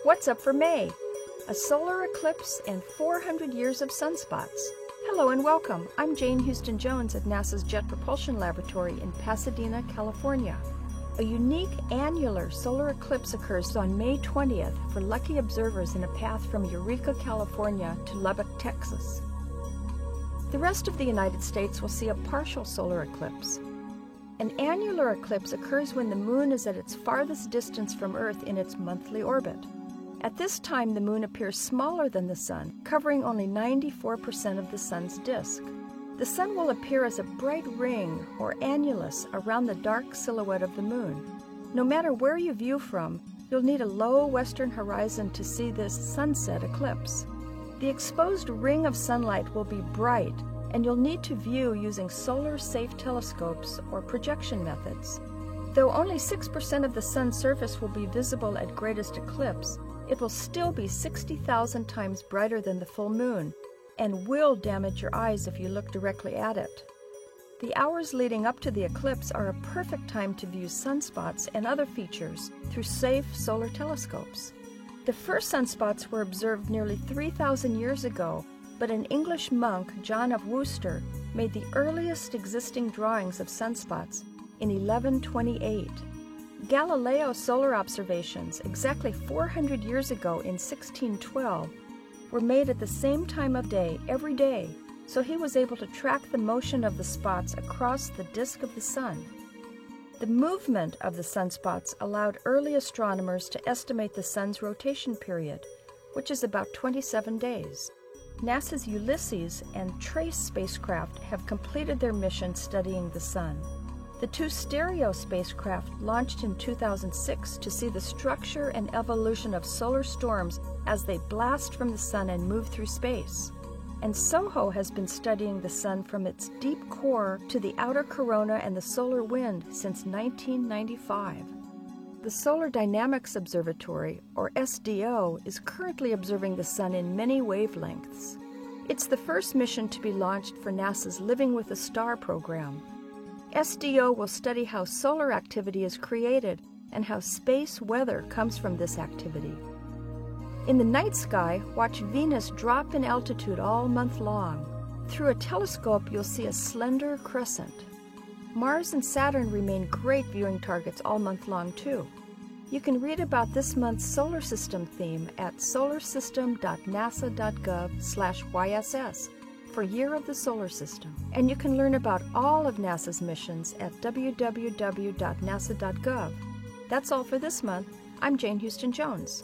What's up for May? A solar eclipse and 400 years of sunspots. Hello and welcome. I'm Jane Houston Jones at NASA's Jet Propulsion Laboratory in Pasadena, California. A unique annular solar eclipse occurs on May 20th for lucky observers in a path from Eureka, California to Lubbock, Texas. The rest of the United States will see a partial solar eclipse. An annular eclipse occurs when the moon is at its farthest distance from Earth in its monthly orbit. At this time, the moon appears smaller than the sun, covering only 94% of the sun's disk. The sun will appear as a bright ring, or annulus, around the dark silhouette of the moon. No matter where you view from, you'll need a low western horizon to see this sunset eclipse. The exposed ring of sunlight will be bright, and you'll need to view using solar-safe telescopes or projection methods. Though only 6% of the sun's surface will be visible at greatest eclipse, it will still be 60,000 times brighter than the full moon, and will damage your eyes if you look directly at it. The hours leading up to the eclipse are a perfect time to view sunspots and other features through safe solar telescopes. The first sunspots were observed nearly 3,000 years ago, but an English monk, John of Worcester, made the earliest existing drawings of sunspots in 1128. Galileo's solar observations, exactly 400 years ago in 1612, were made at the same time of day every day, so he was able to track the motion of the spots across the disk of the sun. The movement of the sunspots allowed early astronomers to estimate the sun's rotation period, which is about 27 days. NASA's Ulysses and TRACE spacecraft have completed their mission studying the sun. The two STEREO spacecraft launched in 2006 to see the structure and evolution of solar storms as they blast from the sun and move through space. And SOHO has been studying the sun from its deep core to the outer corona and the solar wind since 1995. The Solar Dynamics Observatory, or SDO, is currently observing the sun in many wavelengths. It's the first mission to be launched for NASA's Living with a Star program. SDO will study how solar activity is created and how space weather comes from this activity. In the night sky, watch Venus drop in altitude all month long. Through a telescope, you'll see a slender crescent. Mars and Saturn remain great viewing targets all month long, too. You can read about this month's solar system theme at solarsystem.nasa.gov/YSS for Year of the Solar System. And you can learn about all of NASA's missions at www.nasa.gov. That's all for this month. I'm Jane Houston Jones.